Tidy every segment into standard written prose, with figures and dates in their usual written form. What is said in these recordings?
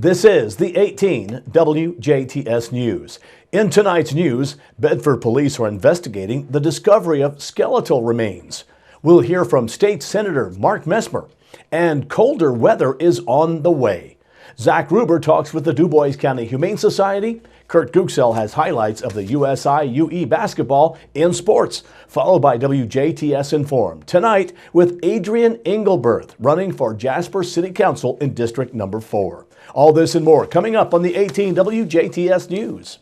This is the 18 WJTS News. In tonight's news, Bedford police are investigating the discovery of skeletal remains. We'll hear from State Senator Mark Mesmer, and colder weather is on the way. Zach Gruber talks with the DuBois County Humane Society. Kurt Guxell has highlights of the USI UE basketball in sports, followed by WJTS Informed. Tonight with Adrian Engelberth running for Jasper City Council in District Number 4. All this and more coming up on the 18 WJTS News.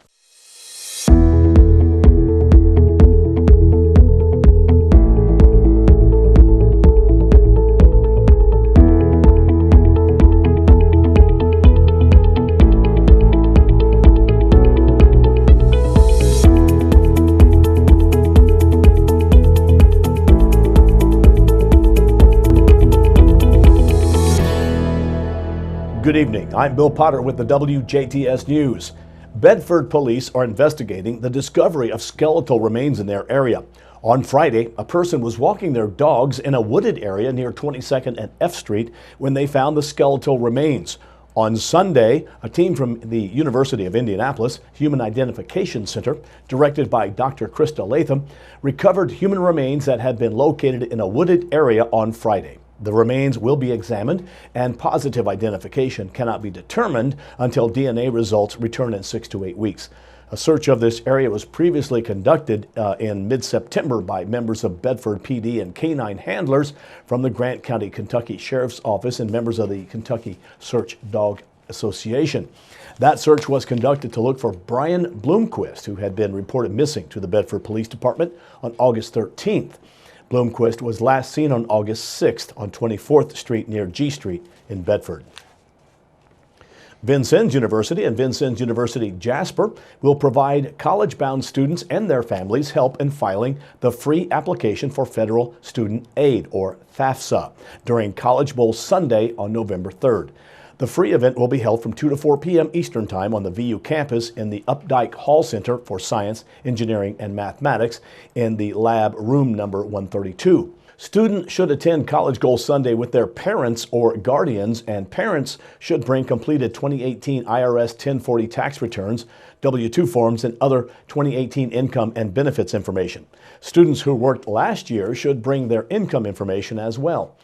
Good evening. I'm Bill Potter with the WJTS News. Bedford police are investigating the discovery of skeletal remains in their area. On Friday, a person was walking their dogs in a wooded area near 22nd and F Street when they found the skeletal remains. On Sunday, a team from the University of Indianapolis Human Identification Center, directed by Dr. Krista Latham, recovered human remains that had been located in a wooded area on Friday. The remains will be examined, and positive identification cannot be determined until DNA results return in 6 to 8 weeks. A search of this area was previously conducted in mid-September by members of Bedford PD and canine handlers from the Grant County, Kentucky Sheriff's Office and members of the Kentucky Search Dog Association. That search was conducted to look for Brian Bloomquist, who had been reported missing to the Bedford Police Department on August 13th. Bloomquist was last seen on August 6th on 24th Street near G Street in Bedford. Vincennes University and Vincennes University Jasper will provide college-bound students and their families help in filing the free application for federal student aid, or FAFSA, during College Bowl Sunday on November 3rd. The free event will be held from 2 to 4 p.m. Eastern Time on the VU campus in the Updike Hall Center for Science, Engineering, and Mathematics in the lab room number 132. Students should attend College Bowl Sunday with their parents or guardians, and parents should bring completed 2018 IRS 1040 tax returns, W-2 forms, and other 2018 income and benefits information. Students who worked last year should bring their income information as well.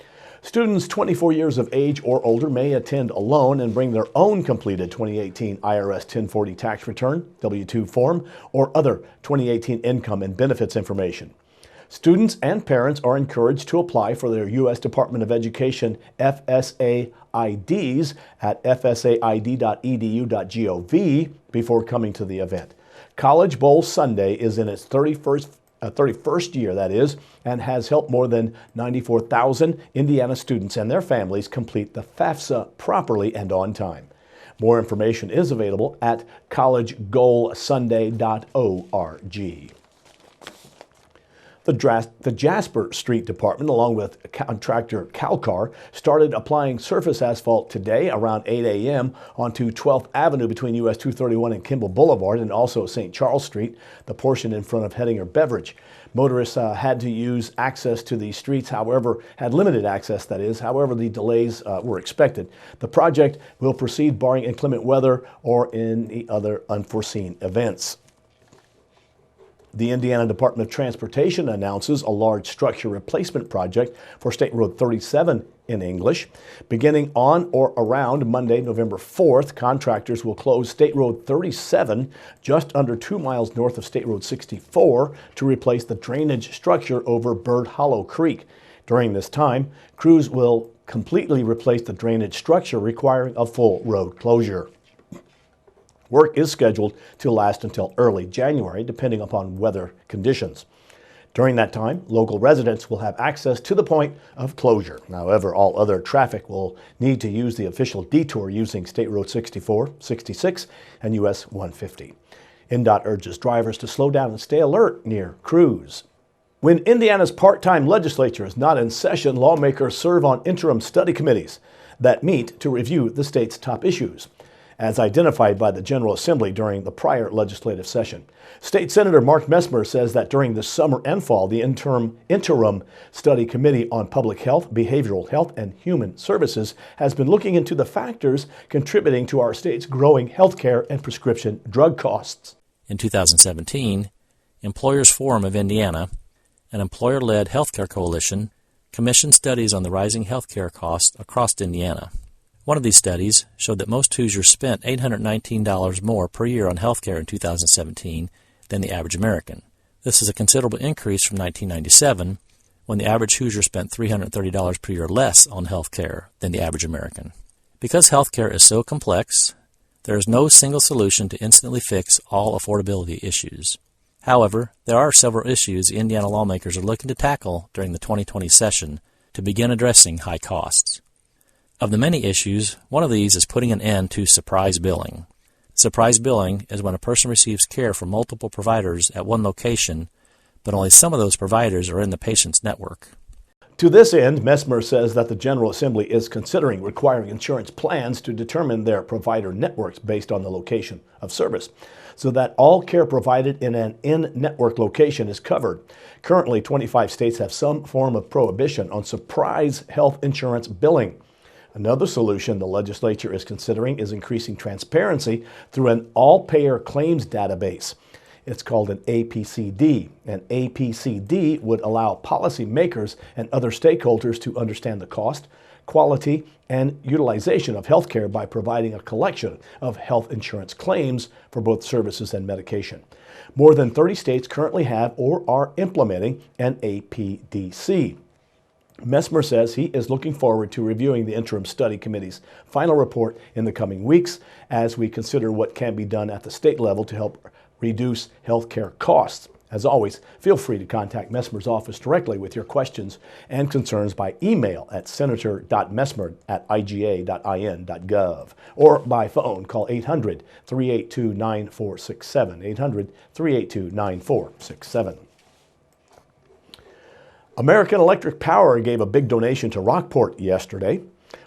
Students 24 years of age or older may attend alone and bring their own completed 2018 IRS 1040 tax return, W-2 form, or other 2018 income and benefits information. Students and parents are encouraged to apply for their U.S. Department of Education FSA IDs at fsaid.edu.gov before coming to the event. College Bowl Sunday is in its 31st year, that is, and has helped more than 94,000 Indiana students and their families complete the FAFSA properly and on time. More information is available at collegegoalsunday.org. The Jasper Street Department, along with contractor Calcar, started applying surface asphalt today around 8 a.m. onto 12th Avenue between US 231 and Kimball Boulevard, and also St. Charles Street, the portion in front of Hettinger Beverage. Motorists had to use access to these streets, however, had limited access, that is. However, the delays were expected. The project will proceed barring inclement weather or any other unforeseen events. The Indiana Department of Transportation announces a large structure replacement project for State Road 37 in English. Beginning on or around Monday, November 4th, contractors will close State Road 37 just under 2 miles north of State Road 64 to replace the drainage structure over Bird Hollow Creek. During this time, crews will completely replace the drainage structure, requiring a full road closure. Work is scheduled to last until early January, depending upon weather conditions. During that time, local residents will have access to the point of closure. However, all other traffic will need to use the official detour using State Road 64, 66, and US 150. INDOT urges drivers to slow down and stay alert near crews. When Indiana's part-time legislature is not in session, lawmakers serve on interim study committees that meet to review the state's top issues. as identified by the General Assembly during the prior legislative session. State Senator Mark Messmer says that during the summer and fall, the interim study committee on public health, behavioral health, and human services has been looking into the factors contributing to our state's growing healthcare and prescription drug costs. In 2017, Employers Forum of Indiana, an employer-led healthcare coalition, commissioned studies on the rising healthcare costs across Indiana. One of these studies showed that most Hoosiers spent $819 more per year on healthcare in 2017 than the average American. This is a considerable increase from 1997, when the average Hoosier spent $330 per year less on healthcare than the average American. Because healthcare is so complex, there is no single solution to instantly fix all affordability issues. However, there are several issues Indiana lawmakers are looking to tackle during the 2020 session to begin addressing high costs. Of the many issues, one of these is putting an end to surprise billing. Surprise billing is when a person receives care from multiple providers at one location, but only some of those providers are in the patient's network. To this end, Messmer says that the General Assembly is considering requiring insurance plans to determine their provider networks based on the location of service, so that all care provided in an in-network location is covered. Currently, 25 states have some form of prohibition on surprise health insurance billing. Another solution the legislature is considering is increasing transparency through an all-payer claims database. It's called an APCD. An APCD would allow policymakers and other stakeholders to understand the cost, quality, and utilization of healthcare by providing a collection of health insurance claims for both services and medication. More than 30 states currently have or are implementing an APDC. Messmer says he is looking forward to reviewing the interim study committee's final report in the coming weeks as we consider what can be done at the state level to help reduce healthcare costs. As always, feel free to contact Messmer's office directly with your questions and concerns by email at senator.messmer@iga.in.gov or by phone, call 800-382-9467, 800-382-9467. American Electric Power gave a big donation to Rockport yesterday.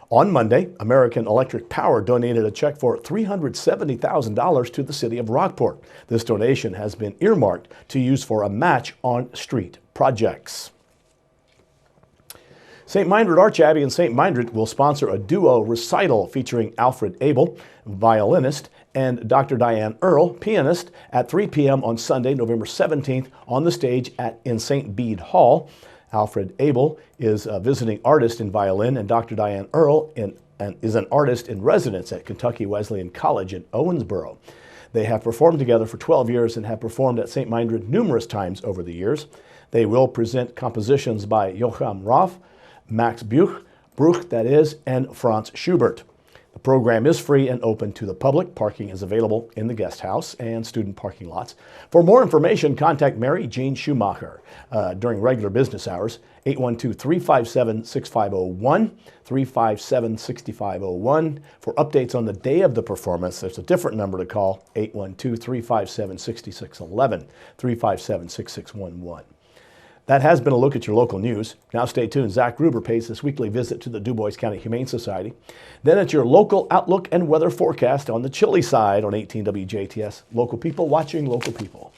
On Monday, American Electric Power donated a check for $370,000 to the city of Rockport. This donation has been earmarked to use for a match on street projects. St. Meinrad Archabbey and St. Meinrad will sponsor a duo recital featuring Alfred Abel, violinist, and Dr. Diane Earle, pianist, at 3 p.m. on Sunday, November 17th on the stage in St. Bede Hall. Alfred Abel is a visiting artist in violin, and Dr. Diane Earle is an artist in residence at Kentucky Wesleyan College in Owensboro. They have performed together for 12 years and have performed at St. Meinrad numerous times over the years. They will present compositions by Johann Raff, Max Bruch, and Franz Schubert. The program is free and open to the public. Parking is available in the guest house and student parking lots. For more information, contact Mary Jean Schumacher during regular business hours, 812-357-6501, 357-6501. For updates on the day of the performance, there's a different number to call, 812-357-6611, 357-6611. That has been a look at your local news. Now stay tuned. Zach Gruber pays this weekly visit to the DuBois County Humane Society. Then it's your local outlook and weather forecast on the chilly side on 18 WJTS. Local people watching local people.